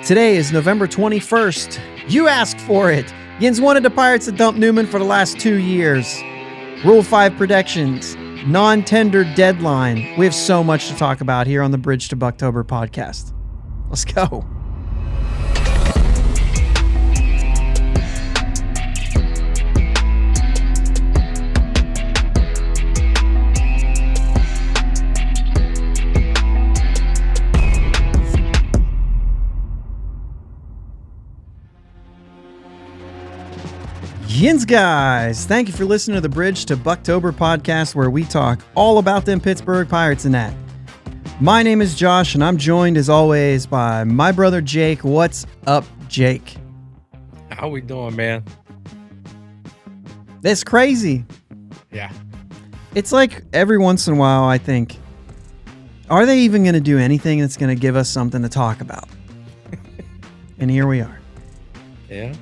Today is November 21st. You asked for it. Yins wanted the Pirates to dump Newman for the last 2 years. Rule 5 predictions. Non-tender deadline. We have so much to talk about here on the Bridge to Buctober podcast. Let's go. Yins guys, thank you for listening to the Bridge to Buctober podcast, where we talk all about them Pittsburgh Pirates and that. My name is Josh, and I'm joined as always by my brother Jake. What's up, Jake? How we doing, man? That's crazy. Yeah. It's like every once in a while I think, are they even going to do anything that's going to give us something to talk about? And here we are. Yeah.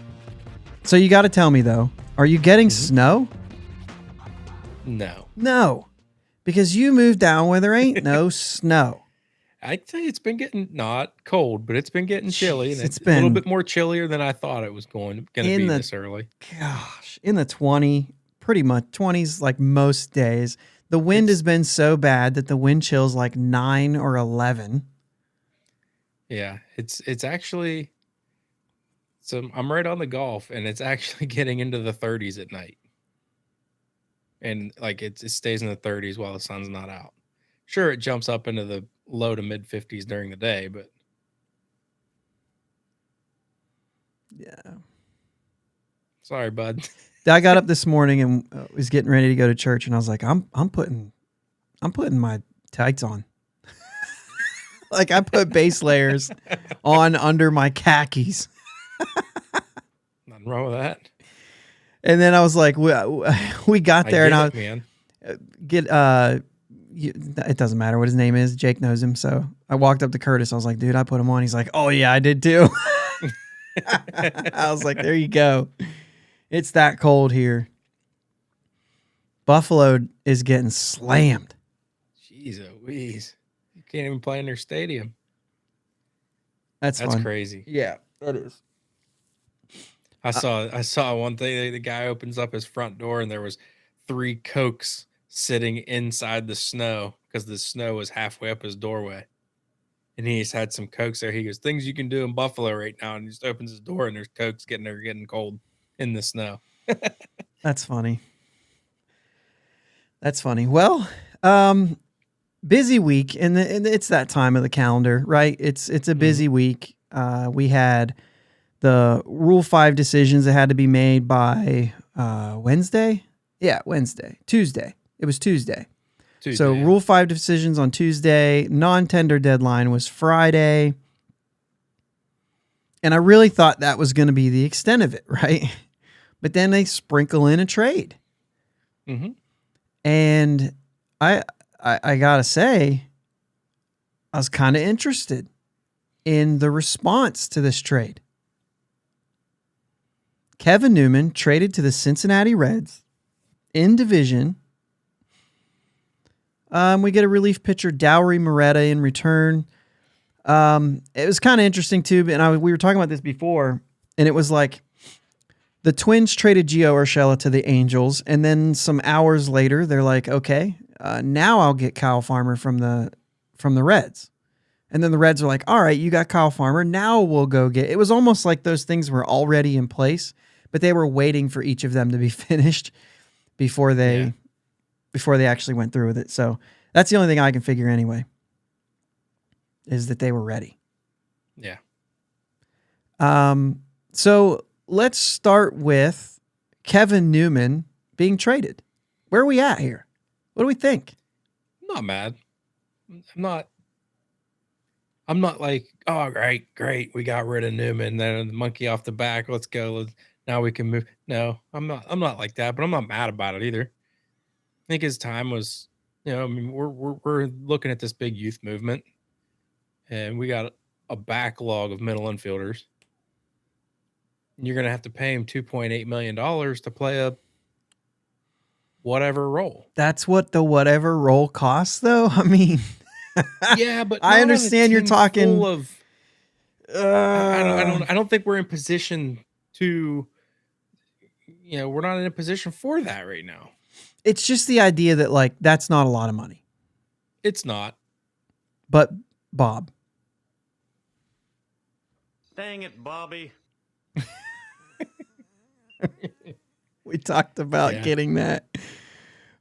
So you got to tell me, though, are you getting snow? No. No, because you moved down where there ain't no snow. I'd say it's been getting not cold, but it's been getting chilly. And It's it's been a little bit more chillier than I thought it was going to be this early. Gosh, in the 20, pretty much 20s like most days. The wind has been so bad that the wind chill's like 9 or 11. Yeah, it's actually... So I'm right on the Gulf, and it's actually getting into the 30s at night. And like it stays in the 30s while the sun's not out. Sure, it jumps up into the low to mid 50s during the day, but yeah. Sorry, bud. I got up this morning and was getting ready to go to church, and I was like, I'm putting my tights on. Like I put base layers on under my khakis. Nothing wrong with that. And then I was like, we got there, and I get it doesn't matter what his name is. Jake knows him, so I walked up to Curtis. I was like, dude, I put him on. He's like, oh yeah, I did too. I was like, there you go. It's that cold here. Buffalo is getting slammed. Jeez Louise. You can't even play in their stadium. That's fun. Crazy. Yeah, that is. I saw one thing. The guy opens up his front door, and there was 3 Cokes sitting inside the snow because the snow was halfway up his doorway. And he's had some Cokes there. He goes, things you can do in Buffalo right now. And he just opens his door, and there's Cokes getting cold in the snow. That's funny. That's funny. Well, busy week, and it's that time of the calendar, right? It's a busy week. We had the Rule 5 decisions that had to be made by Wednesday. Yeah, Wednesday. Tuesday. It was Tuesday. So yeah. Rule 5 decisions on Tuesday. Non-tender deadline was Friday. And I really thought that was going to be the extent of it, right? But then they sprinkle in a trade. Mm-hmm. And I got to say, I was kind of interested in the response to this trade. Kevin Newman traded to the Cincinnati Reds in division. We get a relief pitcher, Dowry Moretta, in return. It was kind of interesting too, and we were talking about this before, and it was like the Twins traded Gio Urshela to the Angels, and then some hours later, they're like, okay, now I'll get Kyle Farmer from the Reds. And then the Reds are like, all right, you got Kyle Farmer. Now we'll go get... It was almost like those things were already in place, but they were waiting for each of them to be finished before they actually went through with it. So that's the only thing I can figure anyway, is that they were ready. Yeah. So let's start with Kevin Newman being traded. Where are we at here? What do we think? Not mad. I'm not like, oh, great. We got rid of Newman. Then the monkey off the back. Let's go. Now we can move. No, I'm not like that, but I'm not mad about it either. I think his time was, I mean, we're looking at this big youth movement, and we got a backlog of middle infielders. And you're going to have to pay him $2.8 million to play a whatever role. That's what the whatever role costs, though? I mean... Yeah, but I understand you're talking full of I don't think we're in position to, we're not in a position for that right now. It's just the idea that like that's not a lot of money. It's not. But Bob. Dang it, Bobby. We talked about getting that.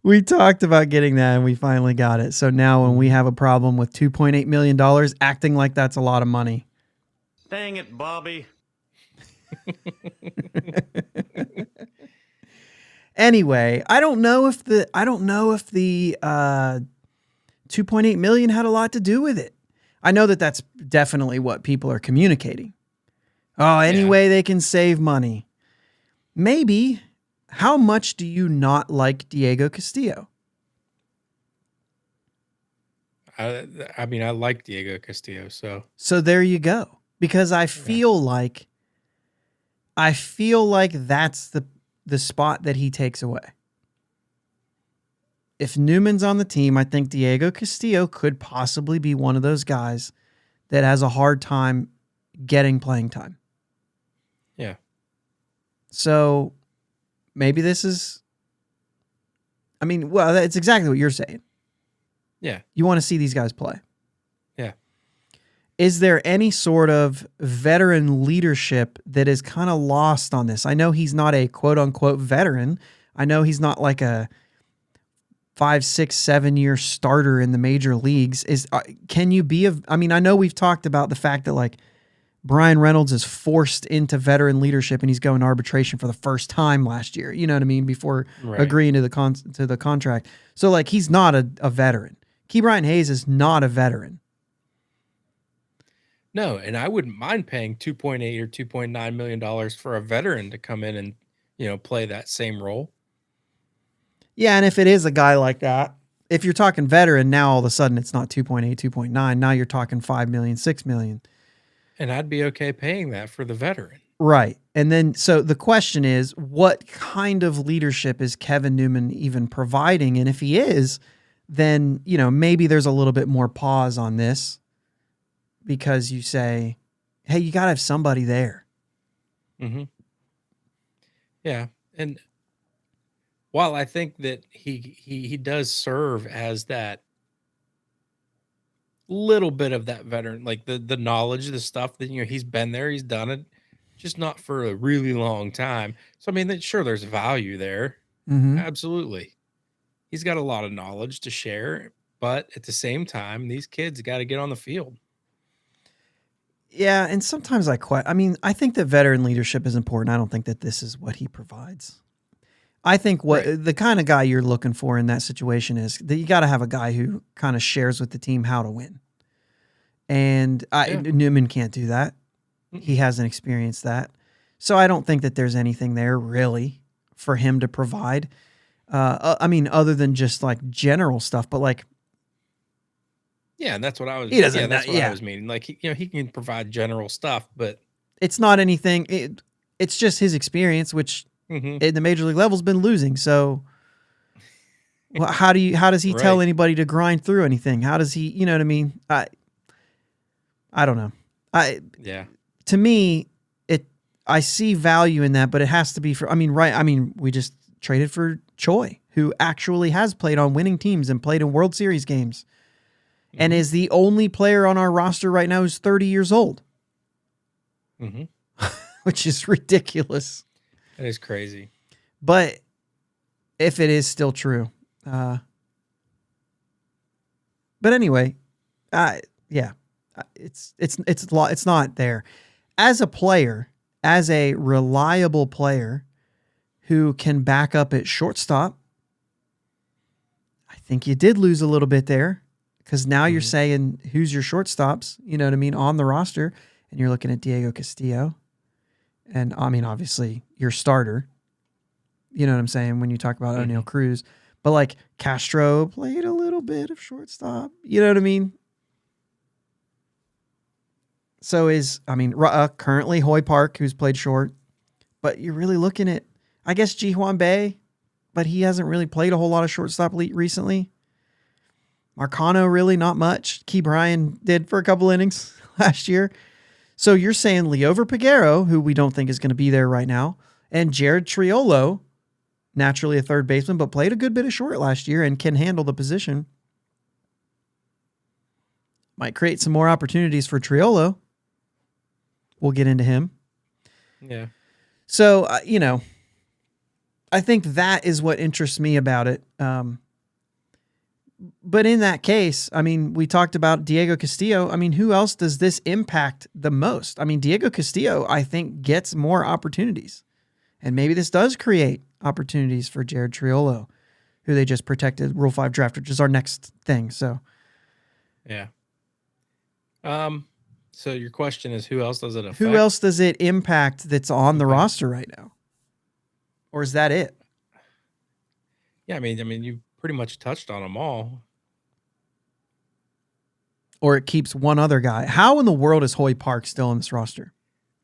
We talked about getting that and we finally got it. So now when we have a problem with $2.8 million, acting like that's a lot of money. Dang it, Bobby. Anyway, I don't know if the 2.8 million had a lot to do with it. I know that that's definitely what people are communicating. Oh, any way they can save money. Maybe. How much do you not like Diego Castillo? I mean, I like Diego Castillo, so. So there you go. Because I feel like that's the spot that he takes away. If Newman's on the team, I think Diego Castillo could possibly be one of those guys that has a hard time getting playing time. Yeah. So maybe this is, I mean, well, it's exactly what you're saying. Yeah. You want to see these guys play. Yeah. Is there any sort of veteran leadership that is kind of lost on this? I know he's not a quote unquote veteran. I know he's not like a 5, 6, 7 year starter in the major leagues. Can you be I mean, I know we've talked about the fact that like Brian Reynolds is forced into veteran leadership and he's going to arbitration for the first time last year. You know what I mean? Before agreeing to the contract. So like he's not a veteran. Ke'Bryan Hayes is not a veteran. No, and I wouldn't mind paying $2.8 or $2.9 million for a veteran to come in and, play that same role. Yeah, and if it is a guy like that, if you're talking veteran, now all of a sudden it's not 2.8, 2.9. Now you're talking 5 million, 6 million. And I'd be okay paying that for the veteran. Right. And then, so the question is, what kind of leadership is Kevin Newman even providing? And if he is, then, maybe there's a little bit more pause on this because you say, hey, you got to have somebody there. Mm-hmm. Yeah. And while I think that he does serve as that little bit of that veteran, like the knowledge, the stuff that, he's been there, he's done it, just not for a really long time. So, I mean, sure, there's value there. Mm-hmm. Absolutely. He's got a lot of knowledge to share, but at the same time, these kids got to get on the field. Yeah, and sometimes I think that veteran leadership is important. I don't think that this is what he provides. I think the kind of guy you're looking for in that situation is that you got to have a guy who kind of shares with the team how to win. And Newman can't do that. He hasn't experienced that. So I don't think that there's anything there really for him to provide. I mean, other than just like general stuff, but like, yeah, and that's what I was. He doesn't. Yeah, that's what I was meaning. Like, he can provide general stuff, but it's not anything. It's just his experience, which in the major league level has been losing. So, how does he tell anybody to grind through anything? How does he? You know what I mean? I don't know. To me, I see value in that, but it has to be for. I mean, we just traded for Choi, who actually has played on winning teams and played in World Series games, and is the only player on our roster right now who's 30 years old, which is ridiculous. That is crazy. But if it is still true, but anyway, it's not there. As a player, as a reliable player who can back up at shortstop, I think you did lose a little bit there because now you're saying who's your shortstops, you know what I mean, on the roster, and you're looking at Diego Castillo, and I mean obviously your starter. You know what I'm saying when you talk about O'Neal Cruz, but like Castro played a little bit of shortstop. You know what I mean? So currently Hoy Park, who's played short, but you're really looking at, I guess, Ji-Hwan Bae, but he hasn't really played a whole lot of shortstop recently. Marcano, really not much. Ke'Bryan did for a couple innings last year. So you're saying Leover Peguero, who we don't think is going to be there right now, and Jared Triolo, naturally a third baseman, but played a good bit of short last year and can handle the position, might create some more opportunities for Triolo. We'll get into him. Yeah. So, I think that is what interests me about it. But in that case, I mean, we talked about Diego Castillo. I mean, who else does this impact the most? I mean, Diego Castillo, I think, gets more opportunities. And maybe this does create opportunities for Jared Triolo, who they just protected Rule 5 draft, which is our next thing. So, yeah. So your question is, who else does it affect? who else does it impact that's on the roster right now? Or is that it? Yeah, I mean, you pretty much touched on them all. Or it keeps one other guy. How in the world is Hoy Park still on this roster?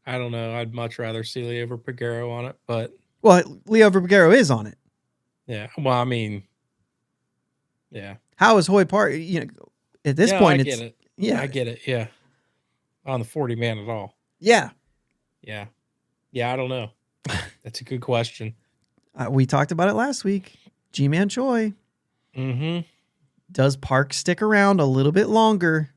I don't know. I'd much rather see Leover Peguero on it, but Well, Leo Peguero is on it. yeah. Well, I mean, yeah. How is Hoy Park? At this point, I it's get it. yeah, I get it. Yeah, on the 40 man at all. yeah. Yeah. I don't know. That's a good question. We talked about it last week. G-Man Choi. Mm-hmm. Does Park stick around a little bit longer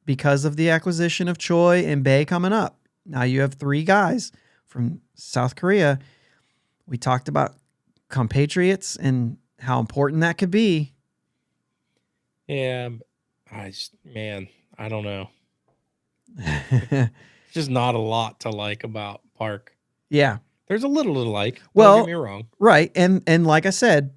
because of the acquisition of Choi and Bae coming up? Now you have 3 guys from South Korea. We talked about compatriots and how important that could be. Yeah, I don't know. There's just not a lot to like about Park. Yeah. There's a little to like. Well, Don't get me wrong. Right. And like I said,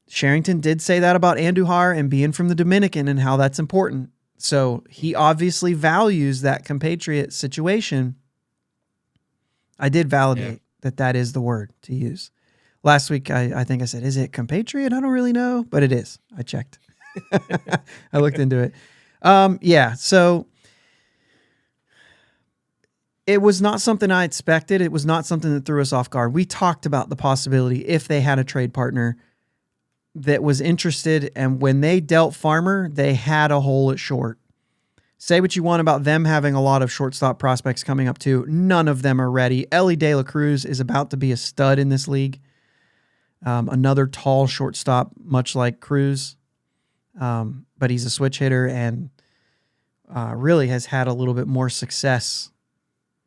Sherrington did say that about Andujar and being from the Dominican and how that's important. So he obviously values that compatriot situation. I did validate that is the word to use. Last week, I think I said, is it compatriot? I don't really know, but it is. I checked. I looked into it. So it was not something I expected. It was not something that threw us off guard. We talked about the possibility if they had a trade partner that was interested, and when they dealt Farmer, they had a hole at short. Say what you want about them having a lot of shortstop prospects coming up too. None of them are ready. Ellie De La Cruz is about to be a stud in this league. Another tall shortstop, much like Cruz. But he's a switch hitter and really has had a little bit more success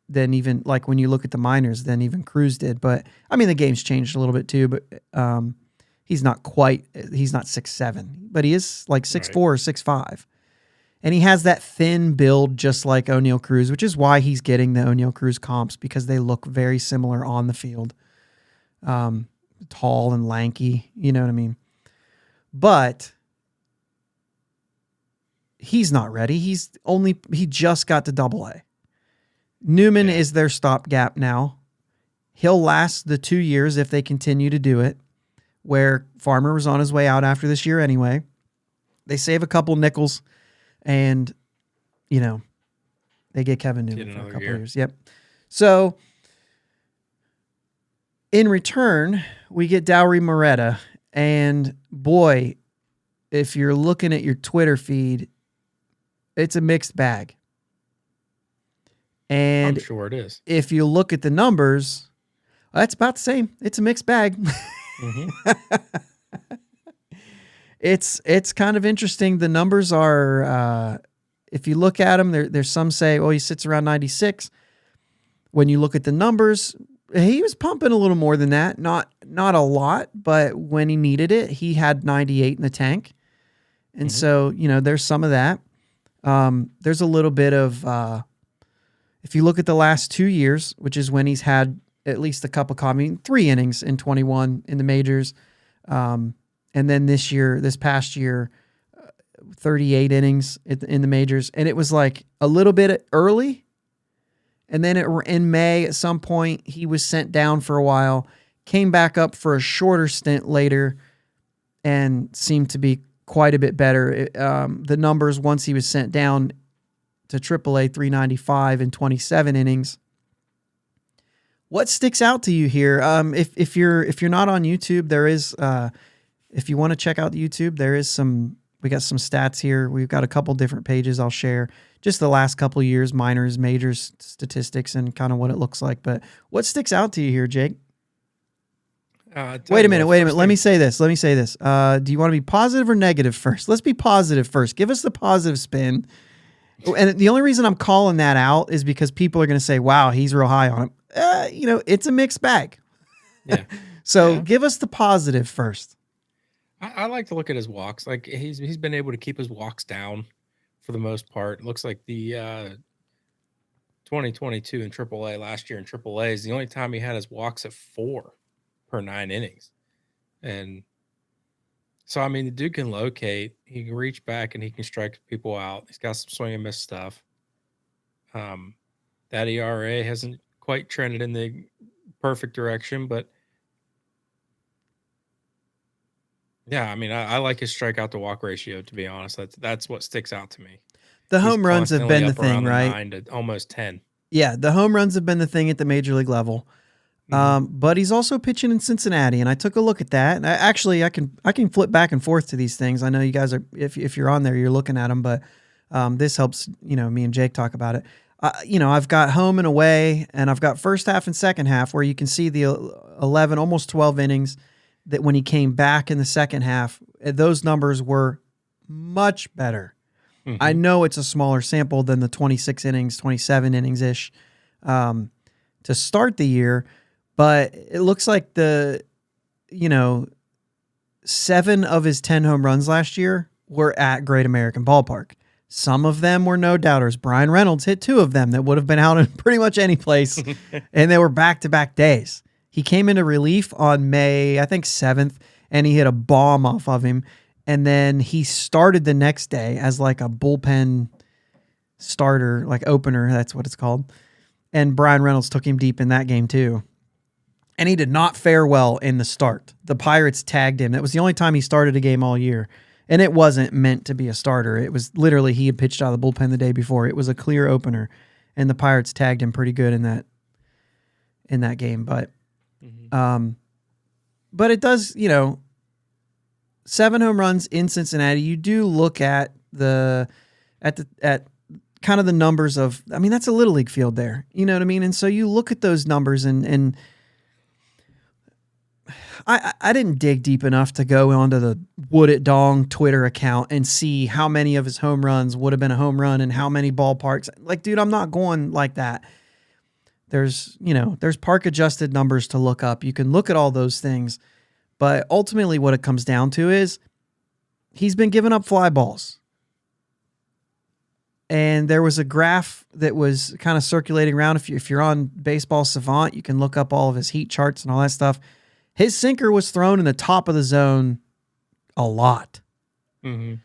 than even, like when you look at the minors, than even Cruz did. But I mean, the game's changed a little bit too, but he's not 6'7", but he is like 6'4" or 6'5". And he has that thin build just like O'Neal Cruz, which is why he's getting the O'Neal Cruz comps, because they look very similar on the field. Tall and lanky, you know what I mean? But he's not ready. He just got to Double-A. Newman is their stopgap now. He'll last the 2 years if they continue to do it, where Farmer was on his way out after this year anyway. They save a couple nickels, and, they get Kevin Newman for a couple of years. Yep. So, in return, we get Dowry Moretta. And, boy, if you're looking at your Twitter feed, it's a mixed bag. And I'm sure it is. If you look at the numbers, that's about the same. It's a mixed bag. Mm-hmm. It's kind of interesting. The numbers are, if you look at them, there's some say, he sits around 96. When you look at the numbers, he was pumping a little more than that. Not a lot, but when he needed it, he had 98 in the tank. And so, there's some of that. There's a little bit of, if you look at the last 2 years, which is when he's had at least a cup of coffee, 3 innings in 21 in the majors. And then this past year, 38 innings in the majors. And it was like a little bit early. And then in May, at some point, he was sent down for a while, came back up for a shorter stint later, and seemed to be quite a bit better. The numbers, once he was sent down to AAA, 395 in 27 innings. What sticks out to you here? If you're not on YouTube, there is, if you want to check out YouTube, we got some stats here. We've got a couple different pages I'll share. just the last couple of years, minors, majors statistics, and kind of what it looks like. But what sticks out to you here, Jake? Wait a minute. Let me say this. Do you want to be positive or negative first? Let's be positive first. Give us the positive spin. And the only reason I'm calling that out is because people are going to say, wow, he's real high on him. It's a mixed bag. Yeah. So give us the positive first. I like to look at his walks. Like he's been able to keep his walks down for the most part. It looks like the 2022 in AAA last year in AAA is the only time he had his walks at 4 per 9 innings. And so, I mean, the dude can locate. He can reach back and he can strike people out. He's got some swing and miss stuff. That ERA hasn't quite trended in the perfect direction, but yeah, I mean, I like his strikeout to walk ratio, to be honest. That's what sticks out to me. The home runs have been the thing, right? 9 to almost 10. Yeah, the home runs have been the thing at the major league level. But he's also pitching in Cincinnati, and I took a look at that. And I can flip back and forth to these things. I know you guys are, if you're on there, you're looking at them, but this helps, me and Jake talk about it. I've got home and away, and I've got first half and second half where you can see the 11, almost 12 innings that when he came back in the second half, those numbers were much better. Mm-hmm. I know it's a smaller sample than the 26 innings, 27 innings-ish to start the year, but it looks like 7 of his 10 home runs last year were at Great American Ballpark. Some of them were no doubters. Brian Reynolds hit 2 of them that would have been out in pretty much any place, and they were back-to-back days. He came into relief on May, I think 7th, and he hit a bomb off of him. And then he started the next day as like a bullpen starter, like opener, that's what it's called. And Brian Reynolds took him deep in that game too. And he did not fare well in the start. The Pirates tagged him. That was the only time he started a game all year. And it wasn't meant to be a starter. It was literally he had pitched out of the bullpen the day before. It was a clear opener. And the Pirates tagged him pretty good in that game. But it does, 7 home runs in Cincinnati. You do look at at kind of the numbers of, I mean, that's a little league field there. You know what I mean? And so you look at those numbers and I didn't dig deep enough to go onto the Would It Dong Twitter account and see how many of his home runs would have been a home run and how many ballparks. Like, dude, I'm not going like that. There's park adjusted numbers to look up. You can look at all those things, but ultimately what it comes down to is he's been giving up fly balls. And there was a graph that was kind of circulating around. If you're on Baseball Savant, you can look up all of his heat charts and all that stuff. His sinker was thrown in the top of the zone a lot. Mm-hmm.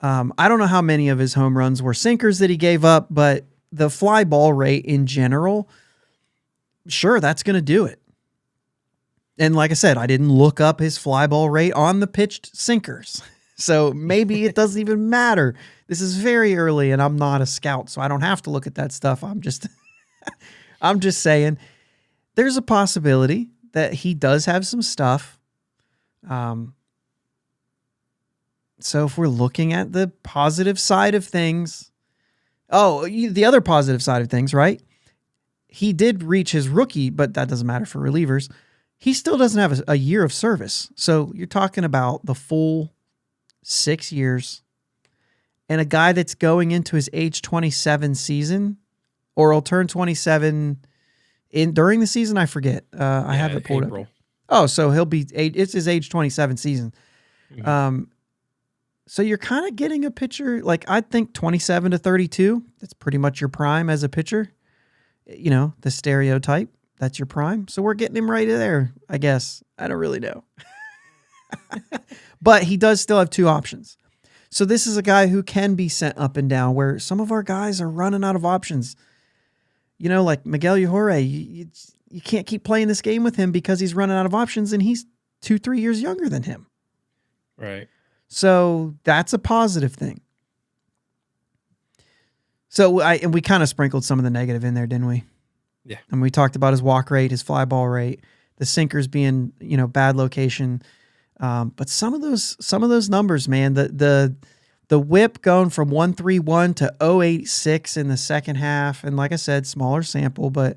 I don't know how many of his home runs were sinkers that he gave up, but the fly ball rate in general, sure, that's going to do it. And like I said, I didn't look up his fly ball rate on the pitched sinkers. So maybe it doesn't even matter. This is very early and I'm not a scout, so I don't have to look at that stuff. I'm just saying there's a possibility that he does have some stuff. So if we're looking at the positive side of things, the other positive side of things, right? He did reach his rookie, but that doesn't matter for relievers. He still doesn't have a year of service. So you're talking about the full 6 years and a guy that's going into his age 27 season, or he'll turn 27 during the season. I forget. I have it pulled up. Oh, so it's his age 27 season. Mm-hmm. So you're kind of getting a pitcher, like I think 27 to 32. That's pretty much your prime as a pitcher. The stereotype, that's your prime. So we're getting him right there, I guess. I don't really know. But he does still have 2 options. So this is a guy who can be sent up and down, where some of our guys are running out of options. Like Miguel Yajure, you can't keep playing this game with him because he's running out of options, and he's 2-3 years younger than him. Right. So that's a positive thing. So we kind of sprinkled some of the negative in there, didn't we? Yeah. And we talked about his walk rate, his fly ball rate, the sinkers being, bad location. But some of those numbers, man, the the whip going from 131 to 086 in the second half. And like I said, smaller sample, but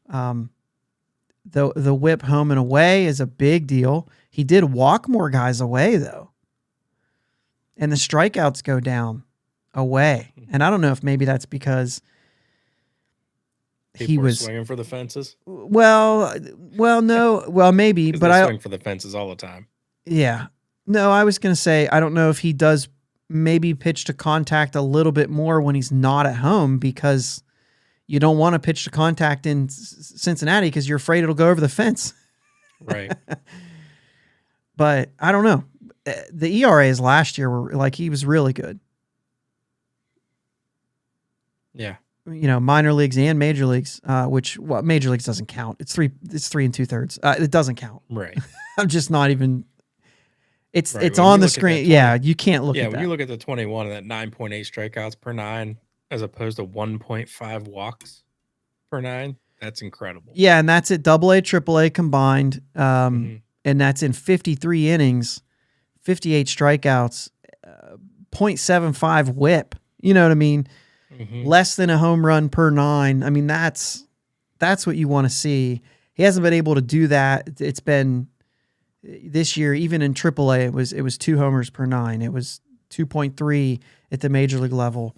the whip home and away is a big deal. He did walk more guys away, though. And the strikeouts go down away. And I don't know if maybe that's because People were swinging for the fences. Well, maybe, but I swing for the fences all the time. Yeah. No, I was going to say, I don't know if he does maybe pitch to contact a little bit more when he's not at home, because you don't want to pitch to contact in Cincinnati because you're afraid it'll go over the fence. Right. But I don't know. The ERAs last year were like, he was really good. Yeah. Minor leagues and major leagues, which major leagues doesn't count. It's 3 2/3. It doesn't count. Right. I'm just not even. It's right. it's when on the screen. Yeah, you can't look at that. Yeah, when you look at the 21 and that 9.8 strikeouts per 9 as opposed to 1.5 walks per 9, that's incredible. Yeah, and that's at AA, AAA combined, and that's in 53 innings, 58 strikeouts, 0.75 whip. You know what I mean? Less than a home run per 9. I mean, that's what you want to see. He hasn't been able to do that. It's been this year, even in AAA, it was 2 homers per 9. It was 2.3 at the major league level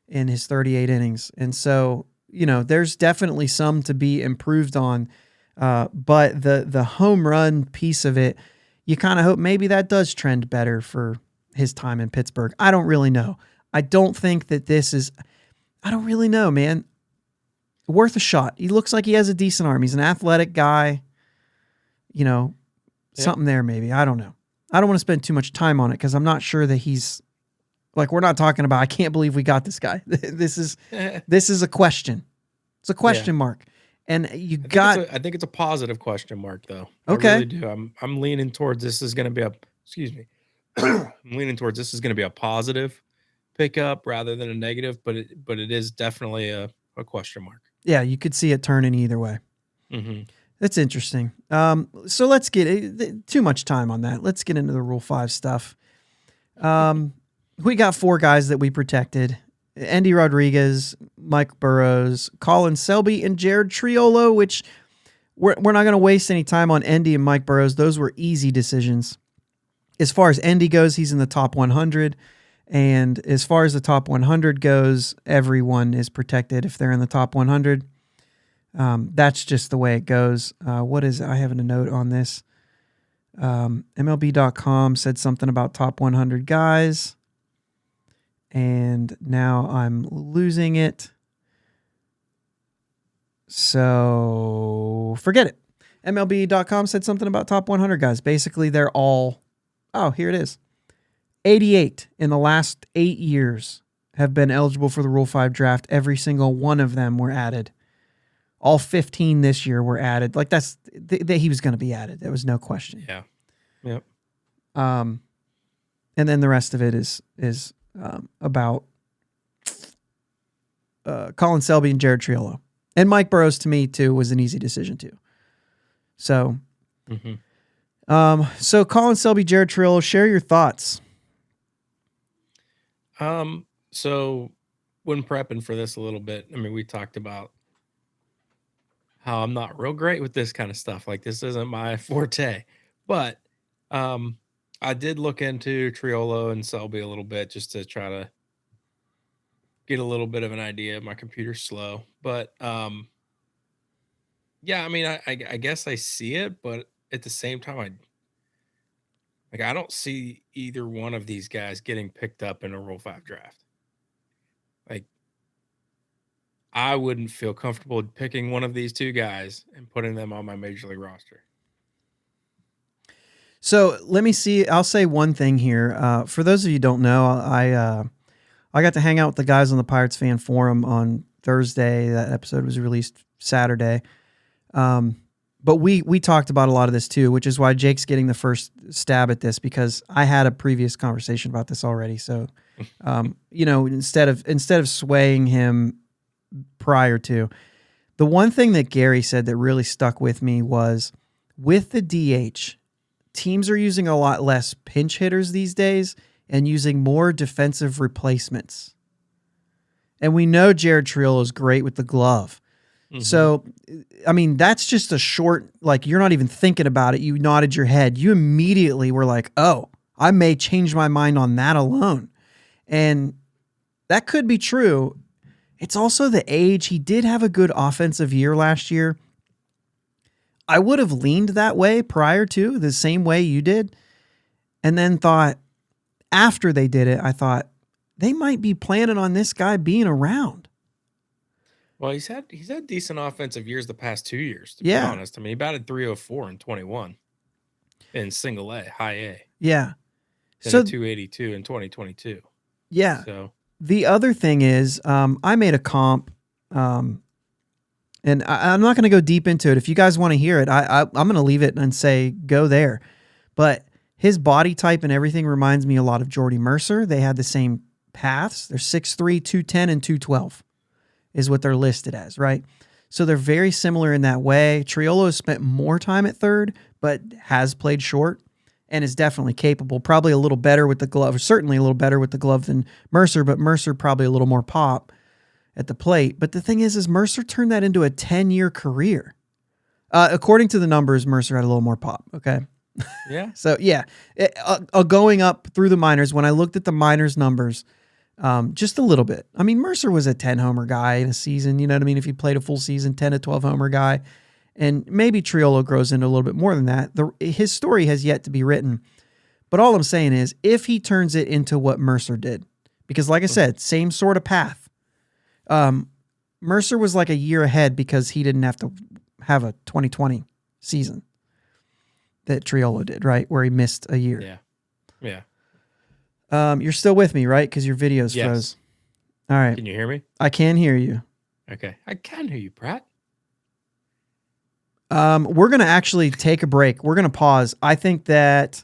in his 38 innings. And so, there's definitely some to be improved on. But the home run piece of it, you kind of hope maybe that does trend better for his time in Pittsburgh. I don't really know. I don't think that I don't really know, man. Worth a shot. He looks like he has a decent arm. He's an athletic guy. Something there maybe. I don't know. I don't want to spend too much time on it because I'm not sure that he's like, we're not talking about, I can't believe we got this guy. This is a question. It's a question mark. And I think it's a positive question mark, though. Okay. I really do. I'm leaning towards this is going to be I'm leaning towards this is going to be a positive pickup rather than a negative, but it is definitely a question mark. Yeah, you could see it turning either way. Mm-hmm. That's interesting. So let's get too much time on that. Let's get into the Rule 5 stuff. We got 4 guys that we protected: Endy Rodriguez, Mike Burrows, Colin Selby, and Jared Triolo, which we're not going to waste any time on Endy and Mike Burrows. Those were easy decisions. As far as Endy goes, he's in the top 100. And as far as the top 100 goes, everyone is protected if they're in the top 100. That's just the way it goes. I have a note on this. MLB.com said something about top 100 guys. And now I'm losing it. So forget it. MLB.com said something about top 100 guys. Basically, they're all... Oh, here it is. 88 in the last 8 years have been eligible for the Rule 5 draft. Every single one of them were added. All 15 this year were added. Like that he was going to be added. There was no question. Yeah. Yep. And then the rest of it is about Colin Selby and Jared Triolo. And Mike Burrows, to me, too, was an easy decision, too. So, so Colin Selby, Jared Triolo, share your thoughts. So when prepping for this a little bit, I mean, we talked about how I'm not real great with this kind of stuff. Like, this isn't my forte, but I did look into Triolo and Selby a little bit just to try to get a little bit of an idea. My computer's slow, but yeah, I mean, I guess I see it, but at the same time, I don't see either one of these guys getting picked up in a Rule 5 draft. Like, I wouldn't feel comfortable picking one of these 2 guys and putting them on my major league roster. So let me see. I'll say one thing here. For those of you who don't know, I got to hang out with the guys on the Pirates Fan Forum on Thursday. That episode was released Saturday. But we talked about a lot of this too, which is why Jake's getting the first stab at this, because I had a previous conversation about this already. So, instead of swaying him prior to, the one thing that Gary said that really stuck with me was, with the DH, teams are using a lot less pinch hitters these days, and using more defensive replacements. And we know Jared Triolo is great with the glove. Mhm. So, I mean, that's just a short, like, you're not even thinking about it. You nodded your head. You immediately were like, oh, I may change my mind on that alone. And that could be true. It's also the age. He did have a good offensive year last year. I would have leaned that way prior to, the same way you did. And then thought, after they did it, I thought, they might be planning on this guy being around. Well, he's had decent offensive years the past 2 years, to be Yeah. honest. I mean, he batted 304 in 21 in single A, high A, Yeah. and So, a 282 in 2022. yeah. So, The other thing is, I made a comp, and I'm not going to go deep into it. If you guys want to hear it, I'm going to leave it and say go there. But his body type and everything reminds me a lot of Jordy Mercer. They had the same paths. They're 6'3", 210, and 212 is what they're listed as, right? So they're very similar in that way. Triolo has spent more time at third, but has played short and is definitely capable. Probably a little better with the glove, or certainly a little better with the glove than Mercer, but Mercer probably a little more pop at the plate. But the thing is Mercer turned that into a 10-year career. According to the numbers, Mercer had a little more pop, okay? yeah. So, yeah, going up through the minors, when I looked at the minors numbers, just a little bit. I mean, Mercer was a 10-homer guy in a season. You know what I mean? If he played a full season, 10 to 12-homer guy. And maybe Triolo grows into a little bit more than that. His story has yet to be written. But all I'm saying is, if he turns it into what Mercer did, because like I said, same sort of path. Mercer was like a year ahead because he didn't have to have a 2020 season that Triolo did, right? Where he missed a year. Yeah. Yeah. You're still with me, right? Because your video's Yes. froze. All right. Can you hear me? I can hear you. Okay. I can hear you, Pratt. We're going to actually take a break. We're going to pause. I think that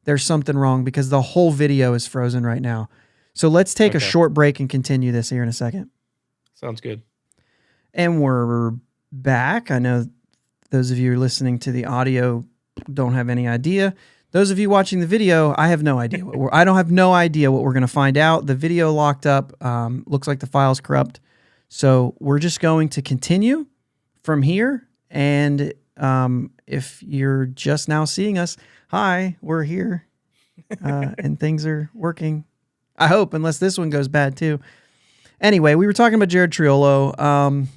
there's something wrong because the whole video is frozen right now. So let's take a Okay. short break and continue this here in a second. Sounds good. And we're back. I know those of you listening to the audio don't have any idea. Those of you watching the video, I have no idea. I don't have no idea what we're going to find out. The video locked up. Looks like the file's corrupt. So we're just going to continue from here. And if you're just now seeing us, hi, we're here. And things are working. I hope, unless this one goes bad too. Anyway, we were talking about Jared Triolo.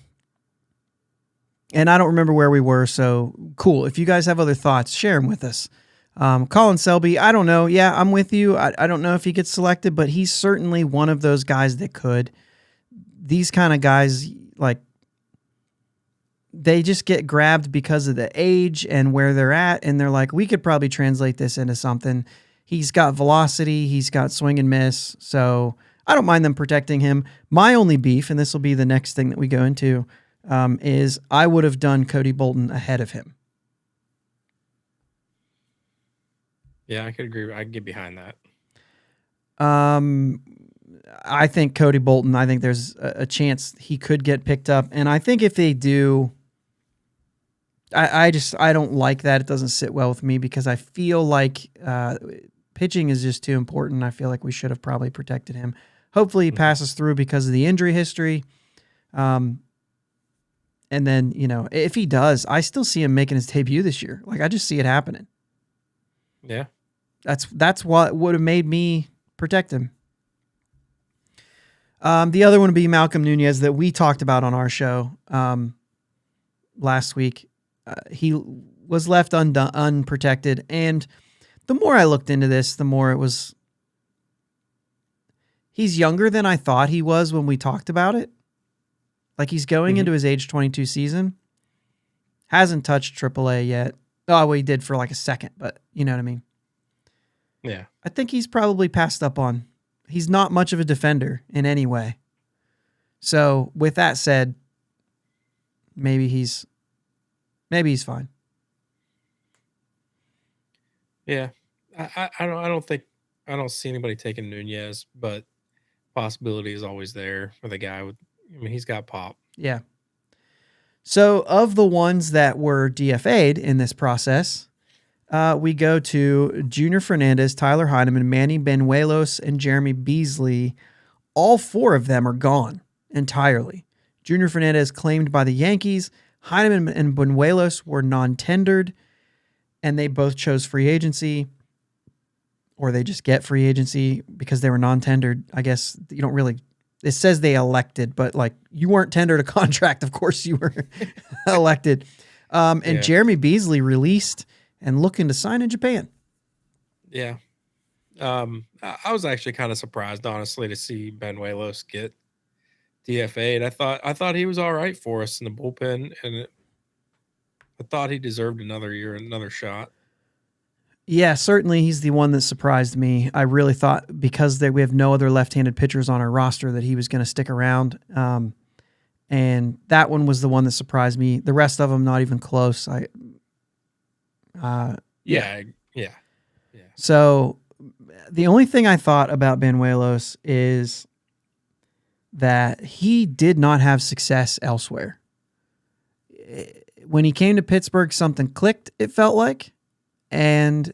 And I don't remember where we were, so cool. If you guys have other thoughts, share them with us. Colin Selby, I don't know. Yeah, I'm with you. I don't know if he gets selected, but he's certainly one of those guys that could. These kind of guys, like, they just get grabbed because of the age and where they're at, and they're like, we could probably translate this into something. He's got velocity. He's got swing and miss, so I don't mind them protecting him. My only beef, and this will be the next thing that we go into, is I would have done Cody Bolton ahead of him. Yeah, I could agree. I can get behind that. I think Cody Bolton, I think there's a chance he could get picked up. And I think if they do, I don't like that. It doesn't sit well with me because I feel like pitching is just too important. I feel like we should have probably protected him. Hopefully he passes through because of the injury history. And then, if he does, I still see him making his debut this year. Like, I just see it happening. Yeah. That's what would have made me protect him. The other one would be Malcolm Nunez that we talked about on our show last week. He was left unprotected. And the more I looked into this, the more it was... He's younger than I thought he was when we talked about it. Like, he's going into his age 22 season. Hasn't touched AAA yet. Oh, well, he did for like a second, but you know what I mean? Yeah. I think he's probably passed up on. He's not much of a defender in any way. So with that said, maybe he's fine. Yeah. I don't see anybody taking Nunez, but possibility is always there for the guy he's got pop. Yeah. So of the ones that were DFA'd in this process, We go to Junior Fernandez, Tyler Heineman, Manny Benuelos, and Jeremy Beasley. All four of them are gone entirely. Junior Fernandez claimed by the Yankees. Heineman and Benuelos were non-tendered, and they both chose free agency, or they just get free agency because they were non-tendered. I guess you don't really... It says they elected, but like you weren't tendered a contract. Of course you were elected. And Jeremy Beasley released and looking to sign in Japan. Yeah. I was actually kind of surprised, honestly, to see Benuelos get DFA'd. I thought he was all right for us in the bullpen, and I thought he deserved another year, another shot. Yeah, certainly he's the one that surprised me. I really thought because we have no other left-handed pitchers on our roster that he was going to stick around. And that one was the one that surprised me. The rest of them, not even close. Yeah. So the only thing I thought about Benuelos is that he did not have success elsewhere. When he came to Pittsburgh, something clicked, it felt like, and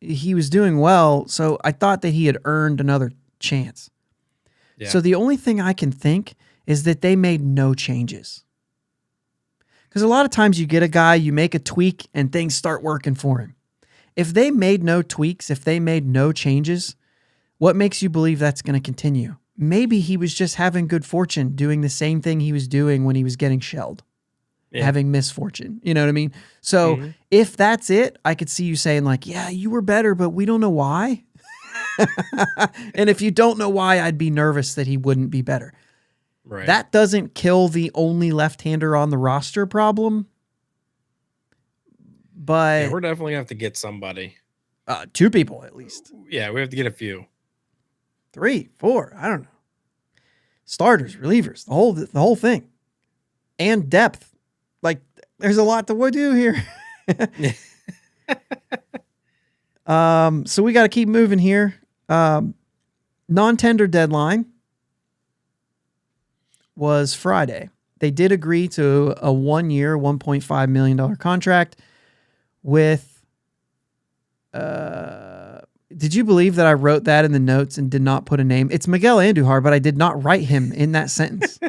he was doing well. So I thought that he had earned another chance. Yeah. So the only thing I can think is that they made no changes. Because a lot of times you get a guy, you make a tweak, and things start working for him. If they made no tweaks, if they made no changes, what makes you believe that's going to continue? Maybe he was just having good fortune doing the same thing he was doing when he was getting shelled, having misfortune. You know what I mean? So if that's it, I could see you saying like, yeah, you were better, but we don't know why. And if you don't know why, I'd be nervous that he wouldn't be better. Right. That doesn't kill the only left-hander on the roster problem. But we're definitely going to have to get somebody. 2 people at least. Yeah, we have to get a few. 3, 4, I don't know. Starters, relievers, the whole thing. And depth. Like, there's a lot to do here. So we got to keep moving here. Non-tender deadline was Friday. They did agree to a 1-year, $1.5 million contract with... did you believe that I wrote that in the notes and did not put a name? It's Miguel Andujar, but I did not write him in that sentence.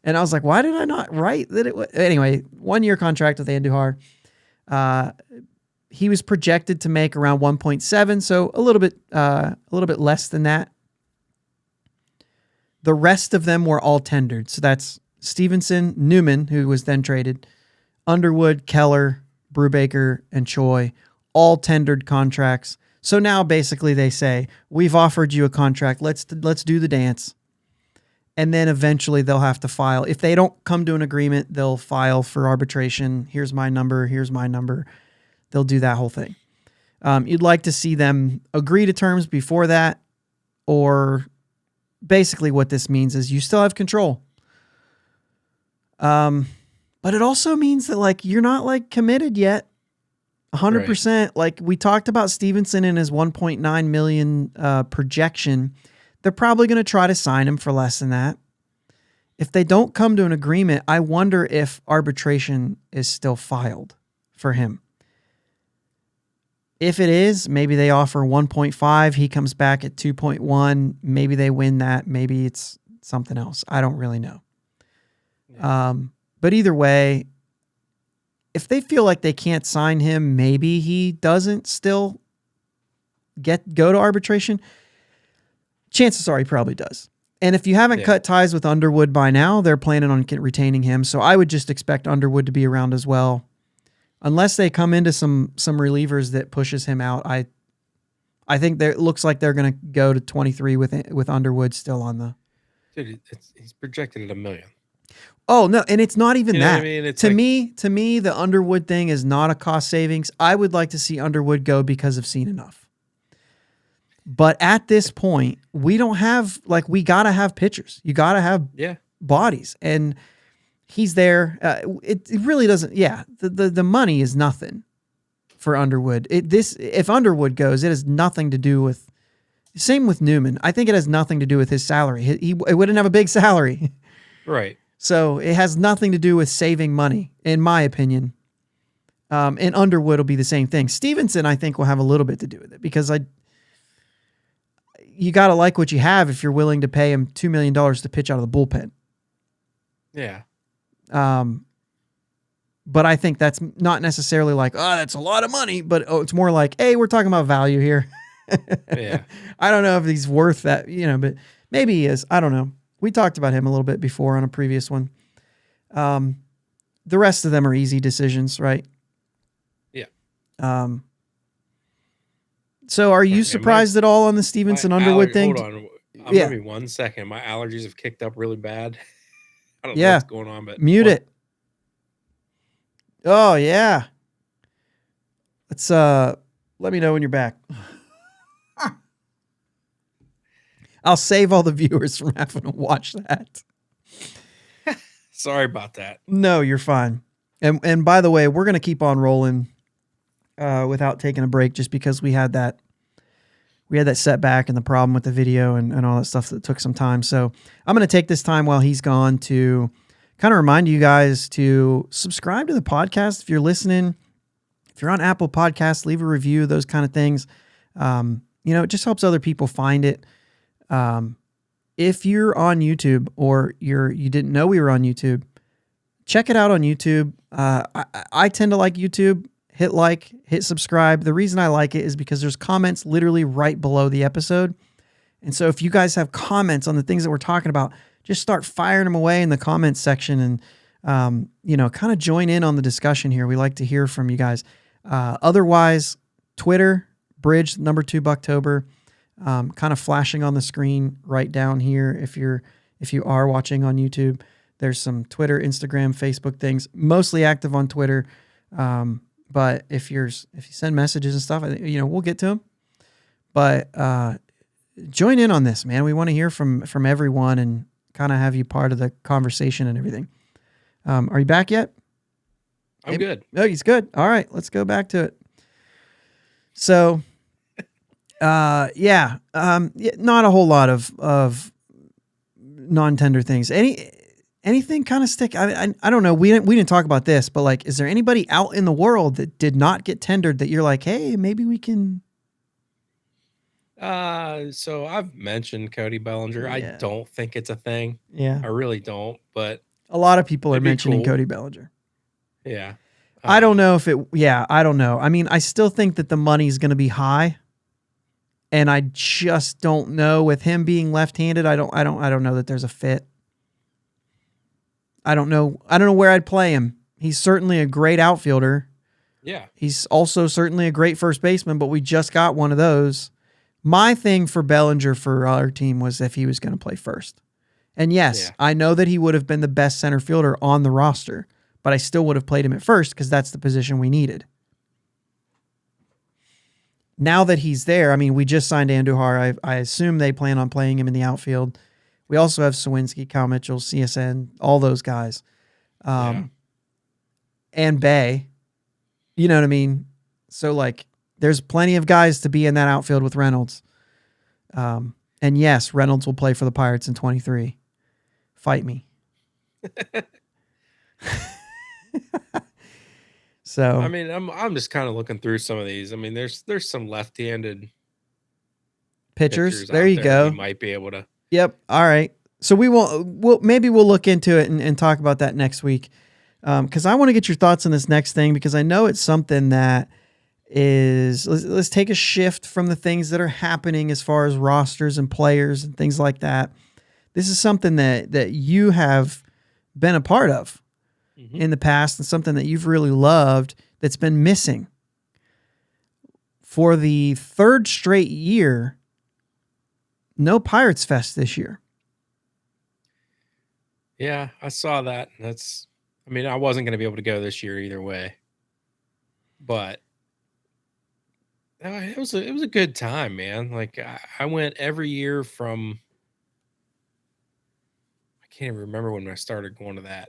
And I was like, why did I not write that it was? Anyway, 1-year contract with Andujar. He was projected to make around 1.7, so a little bit less than that. The rest of them were all tendered. So that's Stevenson, Newman, who was then traded, Underwood, Keller, Brubaker, and Choi, all tendered contracts. So now basically they say, we've offered you a contract. Let's do the dance. And then eventually they'll have to file. If they don't come to an agreement, they'll file for arbitration. Here's my number. Here's my number. They'll do that whole thing. You'd like to see them agree to terms before that, or basically what this means is you still have control. But it also means that like you're not like committed yet. 100%. Right. Like we talked about Stevenson and his 1.9 million projection. They're probably going to try to sign him for less than that. If they don't come to an agreement, I wonder if arbitration is still filed for him. If it is, maybe they offer 1.5. He comes back at 2.1. Maybe they win that. Maybe it's something else. I don't really know. Yeah. But either way, if they feel like they can't sign him, maybe he doesn't still go to arbitration. Chances are he probably does. And if you haven't cut ties with Underwood by now, they're planning on retaining him. So I would just expect Underwood to be around as well. Unless they come into some relievers that pushes him out, I think it looks like they're going to go to 23 with Underwood still on the... Dude, he's projected at $1 million. Oh, no, and it's not even that. I mean? It's to me, the Underwood thing is not a cost savings. I would like to see Underwood go because of Seen Enough. But at this point, we don't have, like, we got to have pitchers. You got to have bodies. And he's there. It really doesn't, the money is nothing for Underwood. If Underwood goes, it has nothing to do with, same with Newman. I think it has nothing to do with his salary. He wouldn't have a big salary. Right. So it has nothing to do with saving money, in my opinion. And Underwood will be the same thing. Stevenson, I think, will have a little bit to do with it because you got to like what you have if you're willing to pay him $2 million to pitch out of the bullpen. Yeah. But I think that's not necessarily like, oh, that's a lot of money, but it's more like, hey, we're talking about value here. Yeah. I don't know if he's worth that, but maybe he is. I don't know. We talked about him a little bit before on a previous one. The rest of them are easy decisions, right? Yeah. So are you surprised at all on the Stevenson Underwood thing? Hold on. Give me 1 second. My allergies have kicked up really bad. I don't know what's going on, but mute it. Oh yeah. Let's let me know when you're back. I'll save all the viewers from having to watch that. Sorry about that. No, you're fine. And by the way, we're gonna keep on rolling without taking a break just because we had that setback and the problem with the video and all that stuff that took some time. So I'm gonna take this time while he's gone to kind of remind you guys to subscribe to the podcast if you're listening. If you're on Apple Podcasts, leave a review, those kind of things. It just helps other people find it. If you're on YouTube or you didn't know we were on YouTube, check it out on YouTube. I tend to like YouTube. Hit subscribe. The reason I like it is because there's comments literally right below the episode. And so if you guys have comments on the things that we're talking about, just start firing them away in the comments section and, kind of join in on the discussion here. We like to hear from you guys. Otherwise, Twitter, Bridge, #2 Buctober, kind of flashing on the screen right down here. If you are watching on YouTube, there's some Twitter, Instagram, Facebook things, mostly active on Twitter. But if you send messages and stuff, we'll get to them. But join in on this, man. We want to hear from everyone and kind of have you part of the conversation and everything. Are you back yet? I'm good. Oh, he's good. All right, let's go back to it. So, not a whole lot of non-tender things. Anything kind of stick? I don't know. We didn't talk about this, but like, is there anybody out in the world that did not get tendered that you're like, hey, maybe we can? So I've mentioned Cody Bellinger. Yeah. I don't think it's a thing. Yeah, I really don't. But a lot of people are mentioning Cody Bellinger. Yeah, I don't know if it. Yeah, I don't know. I mean, I still think that the money's going to be high, and I just don't know with him being left-handed. I don't know that there's a fit. I don't know where I'd play him. He's certainly a great outfielder. Yeah. He's also certainly a great first baseman, but we just got one of those. My thing for Bellinger for our team was if he was going to play first. And yes, I know that he would have been the best center fielder on the roster, but I still would have played him at first because that's the position we needed. Now that he's there, I mean, we just signed Andujar. I assume they plan on playing him in the outfield. We also have Sawinski, Kyle Mitchell, CSN, all those guys. And Bay. You know what I mean? So, like, there's plenty of guys to be in that outfield with Reynolds. And yes, Reynolds will play for the Pirates in 23. Fight me. So, I mean, I'm just kind of looking through some of these. I mean, there's some left-handed pitchers. There you go. You might be able to. Yep. All right. So we'll look into it and talk about that next week. Because I want to get your thoughts on this next thing because I know it's something that is let's take a shift from the things that are happening as far as rosters and players and things like that. This is something that you have been a part of in the past and something that you've really loved that's been missing. For the third straight year, no Pirates Fest this year. Yeah, I saw that. I wasn't going to be able to go this year either way, but it was a good time, man. Like I went every year from, I can't even remember when I started going to that.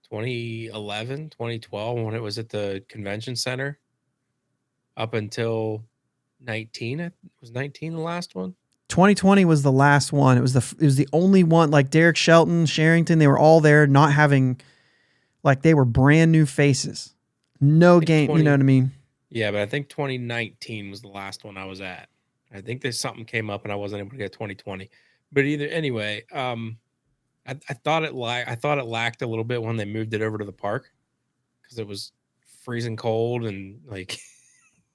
2011, 2012, when it was at the convention center up until 19. It was 19 the last one. 2020 was the last one. It was the only one, like Derek Shelton, Sherrington, they were all there not having, like they were brand new faces. no think game. You know what I mean? Yeah, but I think 2019 was the last one I was at. I think there's something came up and I wasn't able to get 2020. But anyway, I thought I thought it lacked a little bit when they moved it over to the park because it was freezing cold and like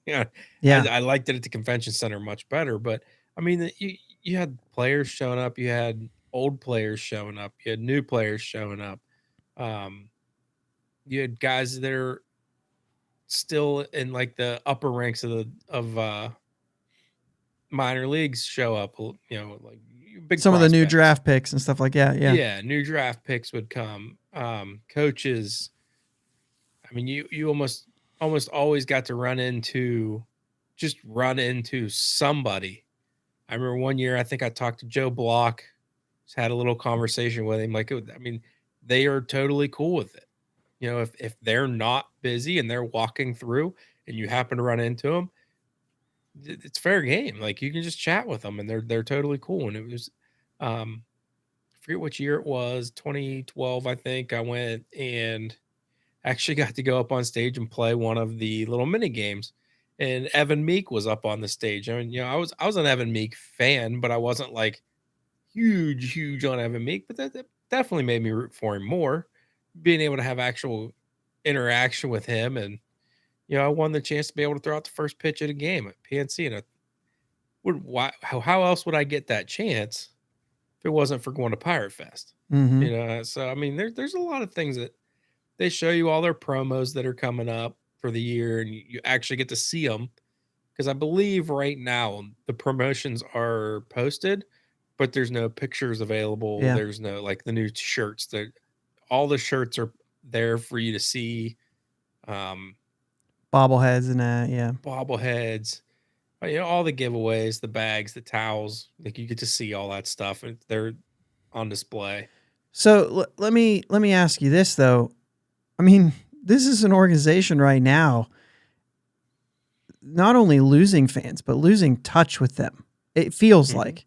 yeah, Yeah. I liked it at the convention center much better. But I mean, you had players showing up, you had old players showing up, you had new players showing up. Um, you had guys that are still in like the upper ranks of minor leagues show up, like big Some of the new prospects. draft picks and stuff like that. Yeah. Yeah, new draft picks would come. Coaches. I mean, you almost always got to run into somebody. I remember one year I think I talked to Joe Block, just had a little conversation with him. Like, I mean, they are totally cool with it. You know, if they're not busy and they're walking through and you happen to run into them, it's fair game. Like you can just chat with them and they're totally cool. And it was, I forget which year it was, 2012, I think I went and actually got to go up on stage and play one of the little mini games. And Evan Meek was up on the stage. I mean, I was an Evan Meek fan, but I wasn't like huge on Evan Meek, but that definitely made me root for him more. Being able to have actual interaction with him, and I won the chance to be able to throw out the first pitch of the game at PNC. And how else would I get that chance if it wasn't for going to Pirate Fest? Mm-hmm. So I mean, there's a lot of things that they show you, all their promos that are coming up for the year, and you actually get to see them. Because I believe right now the promotions are posted, but there's no pictures available. Yeah. There's no like the new shirts. All the shirts are there for you to see. Bobbleheads and that. Yeah. Bobbleheads, all the giveaways, the bags, the towels. Like you get to see all that stuff, and they're on display. So let me ask you this though. I mean, this is an organization right now, not only losing fans, but losing touch with them. It feels like.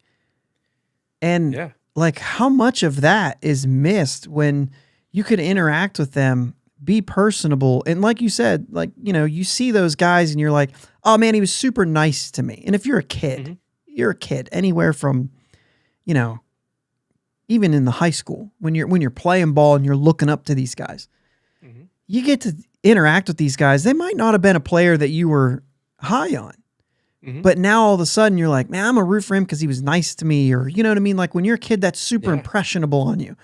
And Yeah. like how much of that is missed when you could interact with them, be personable. And like you said, like, you see those guys and you're like, oh man, he was super nice to me. And if you're a kid, you're a kid anywhere from, even in the high school, when you're playing ball and you're looking up to these guys, you get to interact with these guys. They might not have been a player that you were high on, but now all of a sudden you're like, man, I'm a root for him because he was nice to me. Or, you know what I mean? Like when you're a kid, that's super impressionable on you.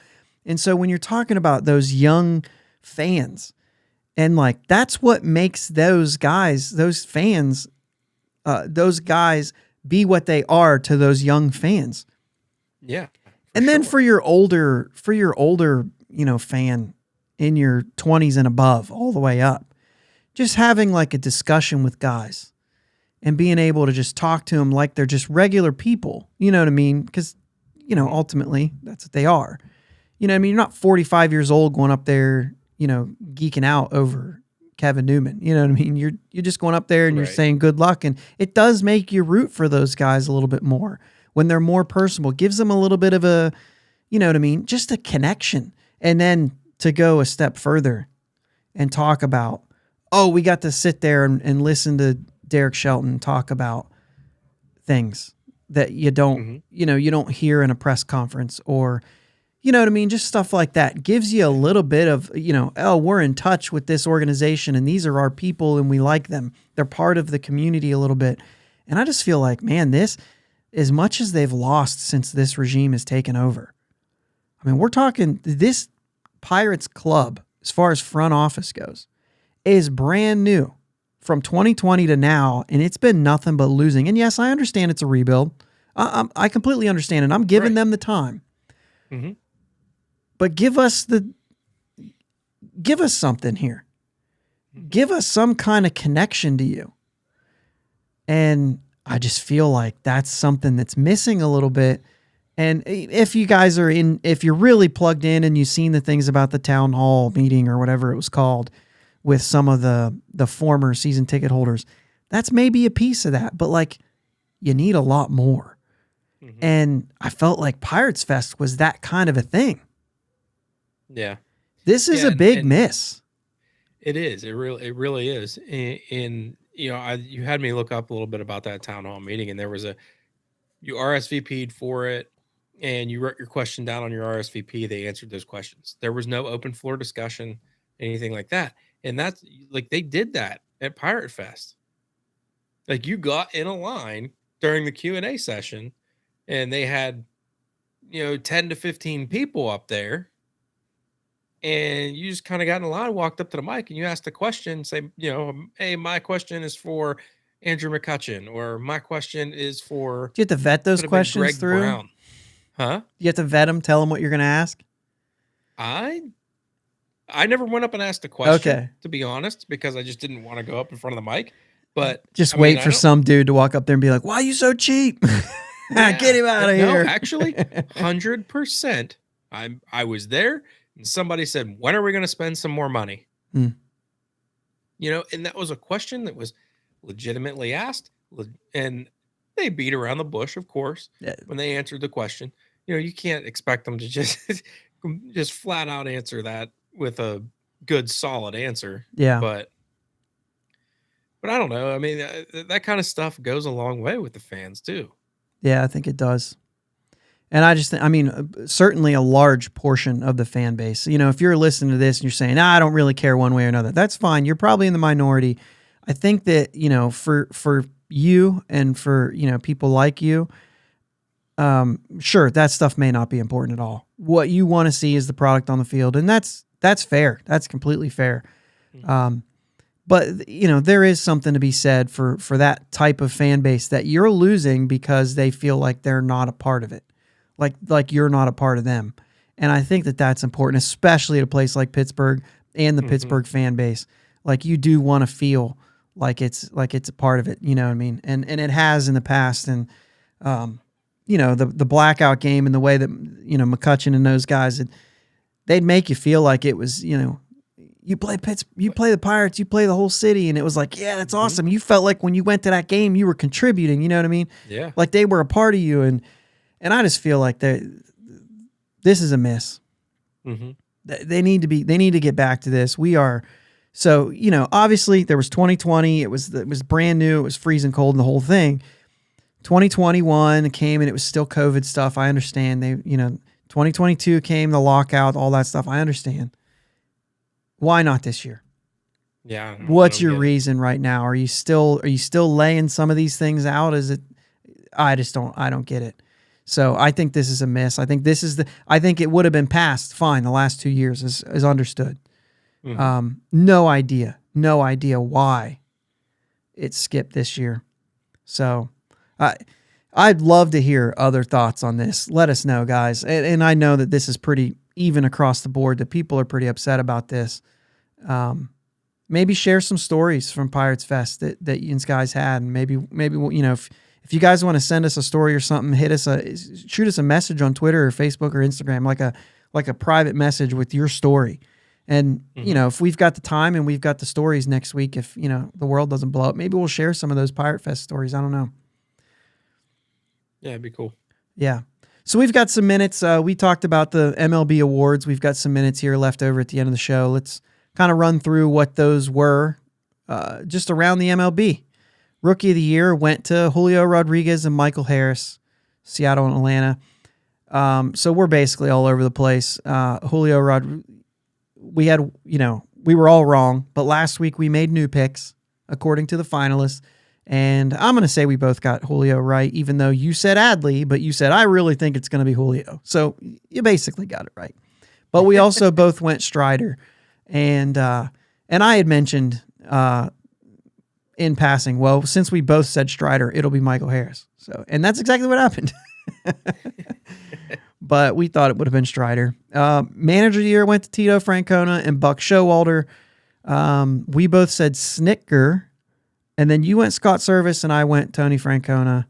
And so when you're talking about those young fans, and like, that's what makes those guys, those fans, those guys be what they are to those young fans. Yeah. And then for your older, fan in your 20s and above, all the way up, just having like a discussion with guys and being able to just talk to them like they're just regular people. You know what I mean? Because, ultimately that's what they are. You know what I mean? You're not 45 years old going up there, geeking out over Kevin Newman. You know what I mean? You're just going up there and you're saying good luck. And it does make you root for those guys a little bit more when they're more personable. Gives them a little bit of a, you know what I mean? Just a connection. And then to go a step further and talk about, oh, we got to sit there and listen to Derek Shelton talk about things that you don't, you don't hear in a press conference, or, you know what I mean? Just stuff like that gives you a little bit of, oh, we're in touch with this organization and these are our people and we like them. They're part of the community a little bit. And I just feel like, man, this, as much as they've lost since this regime has taken over, I mean, we're talking this Pirates club, as far as front office goes, is brand new from 2020 to now, and it's been nothing but losing. And yes, I understand it's a rebuild. I completely understand it. I'm giving them the time. But give us something here. Give us some kind of connection to you. And I just feel like that's something that's missing a little bit. And if you guys are if you're really plugged in and you've seen the things about the town hall meeting or whatever it was called with some of the former season ticket holders, that's maybe a piece of that. But like, you need a lot more. And I felt like Pirates Fest was that kind of a thing. Yeah. This is a big miss. It is. It really is. In you had me look up a little bit about that town hall meeting, and there was you RSVP'd for it, and you wrote your question down on your RSVP. They answered those questions. There was no open floor discussion, anything like that. And that's like they did that at Pirate Fest. Like you got in a line during the Q&A session, and they had 10 to 15 people up there, and you just kind of got in a line, walked up to the mic, and you asked a question, say, hey, my question is for Andrew McCutcheon, or my question is for. Do you have to vet those could have been questions Greg through? Brown. Huh? You have to vet them, tell them what you're going to ask? I never went up and asked a question, Okay. to be honest, because I just didn't want to go up in front of the mic. But Just I wait mean, for some dude to walk up there and be like, why are you so cheap? Yeah, Get him out of here. No, actually, 100%. I was there, and somebody said, when are we going to spend some more money? Hmm. And that was a question that was legitimately asked, and they beat around the bush, of course, when they answered the question. You can't expect them to just flat out answer that with a good, solid answer. Yeah. But I don't know. I mean, that kind of stuff goes a long way with the fans too. Yeah, I think it does. And I just think, certainly a large portion of the fan base. If you're listening to this and you're saying, I don't really care one way or another, that's fine. You're probably in the minority. I think that, for you and for, people like you, sure, that stuff may not be important at all. What you want to see is the product on the field. And that's fair. That's completely fair. Mm-hmm. But there is something to be said for that type of fan base that you're losing because they feel like they're not a part of it, like you're not a part of them. And I think that that's important, especially at a place like Pittsburgh and the Pittsburgh fan base. Like you do want to feel like it's a part of it. You know what I mean? And it has in the past. And the blackout game and the way that McCutcheon and those guys, they'd make you feel like it was you play you play the Pirates, you play the whole city, and it was like, yeah, that's awesome. You felt like when you went to that game, you were contributing. You know what I mean? Yeah. Like they were a part of you, and I just feel like this is a miss. Mm-hmm. They need to get back to this. We are so obviously there was 2020. It was brand new. It was freezing cold and the whole thing. 2021 came and it was still COVID stuff. I understand. 2022 came, the lockout, all that stuff. I understand. Why not this year? Yeah. What's your reason right now? Are you still laying some of these things out? I don't get it. So I think this is a miss. I think it would have been passed fine the last 2 years is understood. Mm-hmm. No idea why it skipped this year. So I'd love to hear other thoughts on this. Let us know, guys. And I know that this is pretty even across the board, that people are pretty upset about this. Maybe share some stories from Pirates Fest that you guys had, and maybe if you guys want to send us a story or something, shoot us a message on Twitter or Facebook or Instagram, like a private message with your story. And if we've got the time and we've got the stories next week, if the world doesn't blow up, maybe we'll share some of those Pirate Fest stories. I don't know. Yeah, it'd be cool. Yeah. So we've got some minutes. We talked about the MLB awards. We've got some minutes here left over at the end of the show. Let's kind of run through what those were just around the MLB. Rookie of the Year went to Julio Rodriguez and Michael Harris, Seattle and Atlanta. So we're basically all over the place. Julio Rodriguez, we were all wrong, but last week we made new picks according to the finalists. And I'm going to say we both got Julio right, even though you said Adley, but you said, I really think it's going to be Julio. So you basically got it right. But we also both went Strider. And I had mentioned in passing, well, since we both said Strider, it'll be Michael Harris. So, and that's exactly what happened. But we thought it would have been Strider. Manager of the Year went to Tito Francona and Buck Showalter. We both said Snitker. And then you went Scott Service and I went Tony Francona.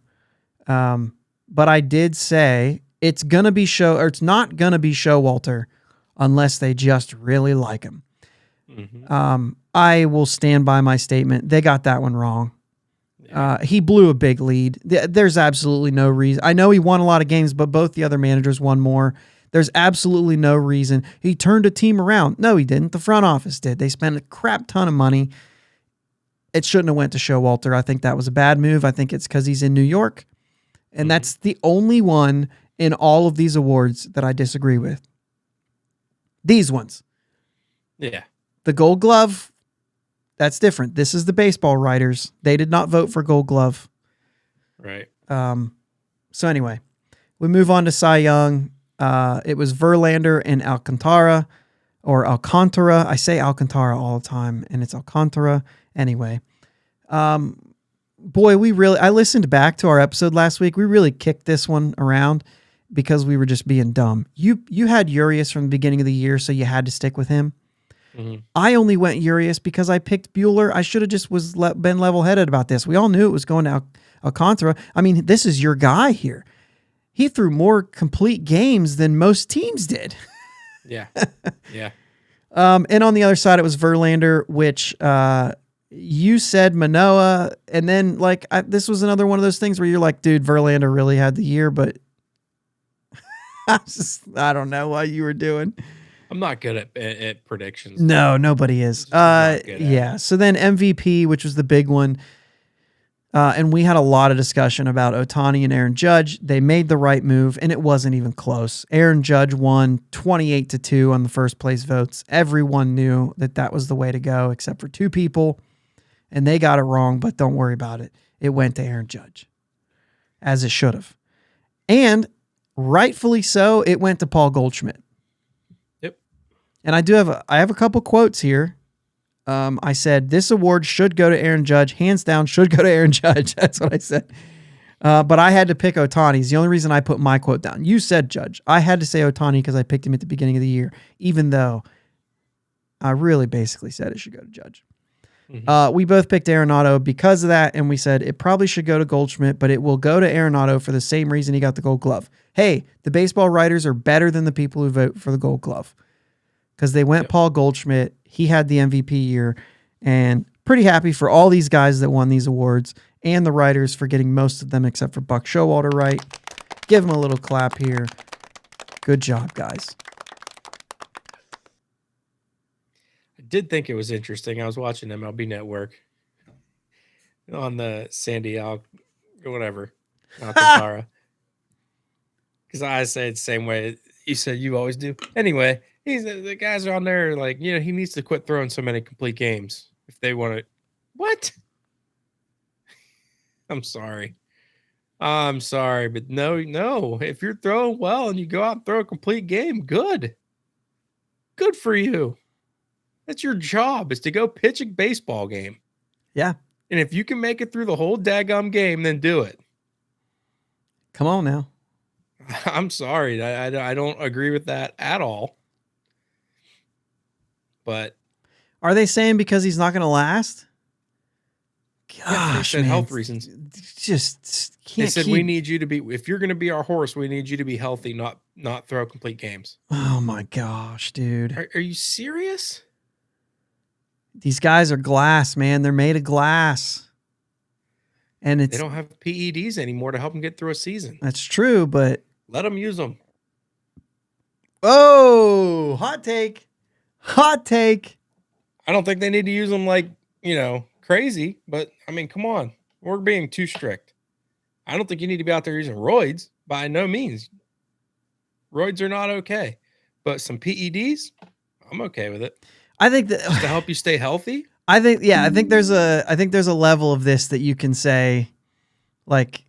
But I did say it's not going to be Showalter unless they just really like him. Mm-hmm. I will stand by my statement. They got that one wrong. Yeah. He blew a big lead. There's absolutely no reason. I know he won a lot of games, but both the other managers won more. There's absolutely no reason. He turned a team around. No, he didn't. The front office did. They spent a crap ton of money. It shouldn't have went to Showalter. I think that was a bad move. I think it's because he's in New York. And that's the only one in all of these awards that I disagree with. These ones. Yeah. The Gold Glove, that's different. This is the baseball writers. They did not vote for Gold Glove. Right. So anyway, we move on to Cy Young. It was Verlander and Alcantara, or Alcantara. I say Alcantara all the time, and it's Alcantara. Anyway, boy, I listened back to our episode last week. We really kicked this one around because we were just being dumb. You had Urias from the beginning of the year, so you had to stick with him. Mm-hmm. I only went Urias because I picked Buehler. I should have just been level-headed about this. We all knew it was going to Alcantara. I mean, this is your guy here. He threw more complete games than most teams did. Yeah. Yeah. And on the other side, it was Verlander, which you said Manoah. And then, this was another one of those things where you're like, dude, Verlander really had the year, but I don't know what you were doing. I'm not good at predictions. No, nobody is. Yeah. So then MVP, which was the big one. And we had a lot of discussion about Ohtani and Aaron Judge. They made the right move, and it wasn't even close. Aaron Judge won 28-2 on the first place votes. Everyone knew that was the way to go, except for two people, and they got it wrong, but don't worry about it. It went to Aaron Judge, as it should have. And rightfully so, it went to Paul Goldschmidt. Yep. And I have a couple quotes here. I said, this award should go to Aaron Judge. Hands down, should go to Aaron Judge. That's what I said. But I had to pick Ohtani. It's the only reason I put my quote down. You said Judge. I had to say Ohtani because I picked him at the beginning of the year, even though I really basically said it should go to Judge. Mm-hmm. We both picked Arenado because of that, and we said it probably should go to Goldschmidt, but it will go to Arenado for the same reason he got the Gold Glove. Hey, the baseball writers are better than the people who vote for the Gold Glove because they went Paul Goldschmidt. He had the MVP year, and pretty happy for all these guys that won these awards and the writers for getting most of them except for Buck Showalter right. Give him a little clap here. Good job, guys. I did think it was interesting. I was watching MLB Network on the Sandy Alcantara. Because I say it the same way you said you always do. Anyway, the guys are on there like, he needs to quit throwing so many complete games if they want to. What? I'm sorry, but no. If you're throwing well and you go out and throw a complete game, good for you. That's your job, is to go pitch a baseball game. Yeah. And if you can make it through the whole daggum game, then do it. Come on now. I'm sorry. I don't agree with that at all. But are they saying because he's not going to last? Gosh, they said man. Health reasons. Just can't. They said we need you to be. If you're going to be our horse, we need you to be healthy, not throw complete games. Oh my gosh, dude! Are you serious? These guys are glass, man. They're made of glass, and they don't have PEDs anymore to help them get through a season. That's true, but let them use them. Oh, hot take. Hot take. I don't think they need to use them like, crazy, but I mean, come on. We're being too strict. I don't think you need to be out there using roids by no means. Roids are not okay, but some PEDs, I'm okay with it. I think that just to help you stay healthy. I think there's a level of this that you can say, like,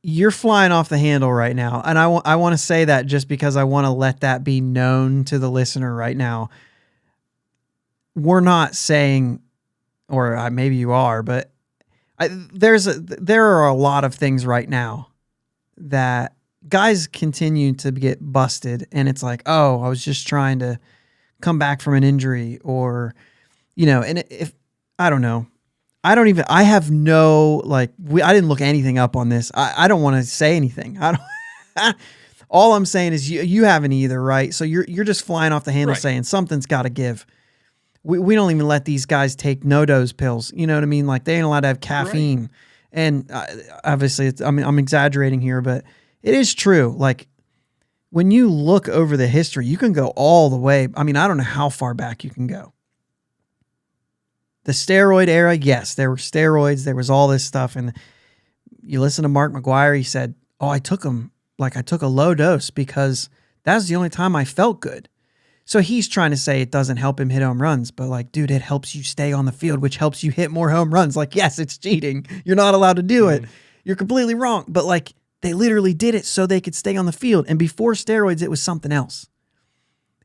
you're flying off the handle right now. And I want to say that just because I want to let that be known to the listener right now. We're not saying, or maybe you are, but there are a lot of things right now that guys continue to get busted. And it's like, oh, I was just trying to come back from an injury, or, and if, I don't know. I have no, I didn't look anything up on this. I don't want to say anything. All I'm saying is you haven't either, right? So you're just flying off the handle saying something's got to give. We don't even let these guys take no-dose pills. You know what I mean? Like, they ain't allowed to have caffeine. Right. And obviously I'm exaggerating here, but it is true. Like, when you look over the history, you can go all the way. I mean, I don't know how far back you can go. The steroid era, yes, there were steroids. There was all this stuff. And you listen to Mark McGuire, he said, oh, I took a low dose because that's the only time I felt good. So he's trying to say it doesn't help him hit home runs, but like, dude, it helps you stay on the field, which helps you hit more home runs. Like, yes, it's cheating. You're not allowed to do it. You're completely wrong. But like, they literally did it so they could stay on the field. And before steroids, it was something else.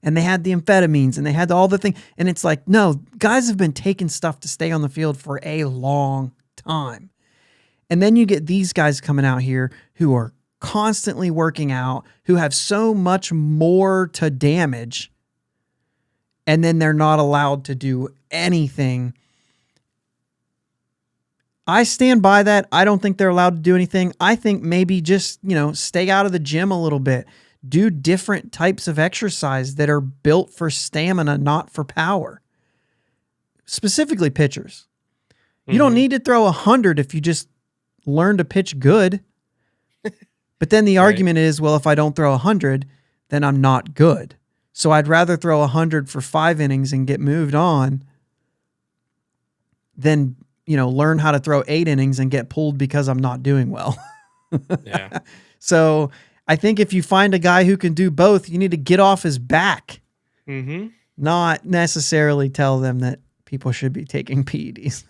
And they had the amphetamines and they had all the thing. And it's like, no, guys have been taking stuff to stay on the field for a long time. And then you get these guys coming out here who are constantly working out, who have so much more to damage. And then they're not allowed to do anything. I stand by that. I don't think they're allowed to do anything. I think maybe just, stay out of the gym a little bit. Do different types of exercise that are built for stamina, not for power. Specifically pitchers. You don't need to throw 100 if you just learn to pitch good. But then the argument is, well, if I don't throw 100, then I'm not good. So I'd rather throw 100 for 5 innings and get moved on than, learn how to throw 8 innings and get pulled because I'm not doing well. Yeah. So I think if you find a guy who can do both, you need to get off his back. Not necessarily tell them that people should be taking PEDs.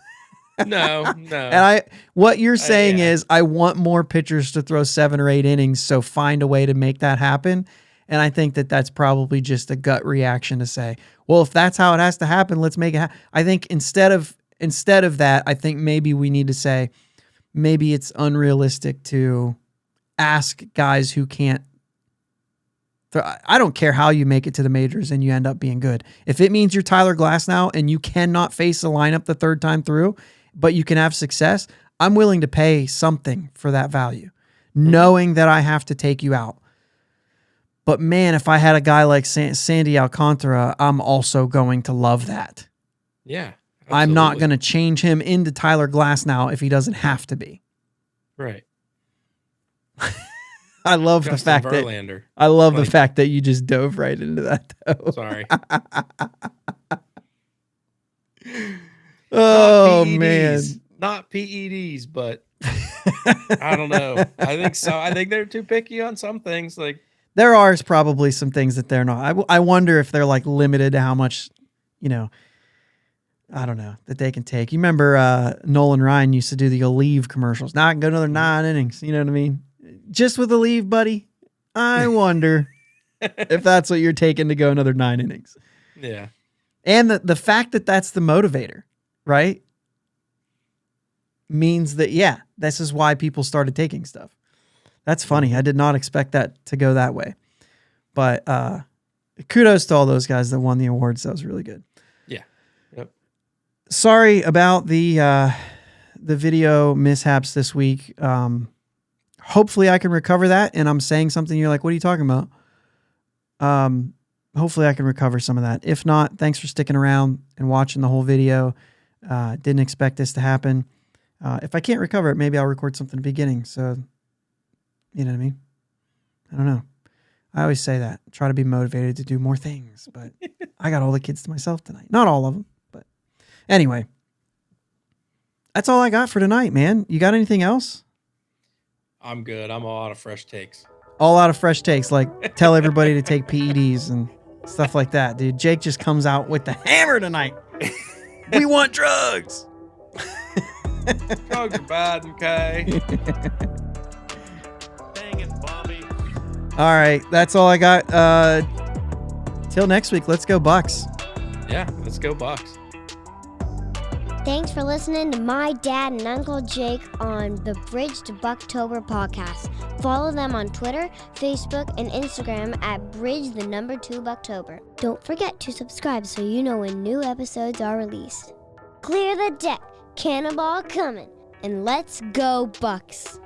No. And what you're saying is I want more pitchers to throw 7 or 8 innings. So find a way to make that happen. And I think that that's probably just a gut reaction to say, well, if that's how it has to happen, let's make it happen. I think instead of that, I think maybe we need to say, maybe it's unrealistic to ask guys who can't. I don't care how you make it to the majors and you end up being good. If it means you're Tyler Glasnow and you cannot face a lineup the third time through, but you can have success, I'm willing to pay something for that value, knowing that I have to take you out. But man, if I had a guy like Sandy Alcantara, I'm also going to love that. Yeah. Absolutely. I'm not going to change him into Tyler Glasnow if he doesn't have to be. Right. I love Justin the fact Verlander. that the fact that you just dove right into that though. Sorry. Oh man. Not PEDs, but I don't know. I think so. I think they're too picky on some things. Like there are probably some things that they're not. I wonder if they're like limited to how much, I don't know, that they can take. You remember Nolan Ryan used to do the Aleve commercials. Now I can go another 9 innings. You know what I mean? Just with Aleve, buddy. I wonder if that's what you're taking to go another 9 innings. Yeah. And the fact that that's the motivator, right? Means that, yeah, this is why people started taking stuff. That's funny. I did not expect that to go that way. But kudos to all those guys that won the awards. That was really good. Yeah. Yep. Sorry about the video mishaps this week. Hopefully I can recover that. And I'm saying something you're like, what are you talking about? Hopefully I can recover some of that. If not, thanks for sticking around and watching the whole video. Didn't expect this to happen. If I can't recover it, maybe I'll record something at the beginning. So, you know what I mean? I don't know. I always say that. Try to be motivated to do more things, but I got all the kids to myself tonight. Not all of them, but anyway. That's all I got for tonight, man. You got anything else? I'm good. I'm all out of fresh takes. All out of fresh takes, like tell everybody to take PEDs and stuff like that, dude. Jake just comes out with the hammer tonight. We want drugs. Drugs are bad, okay? Dang it, Bobby. All right, that's all I got. Till next week, let's go Bucs. Yeah, let's go Bucs. Thanks for listening to my dad and Uncle Jake on the Bridge to Buctober podcast. Follow them on Twitter, Facebook, and Instagram at Bridge2Buctober. Don't forget to subscribe so you know when new episodes are released. Clear the deck, cannonball coming, and let's go Bucs.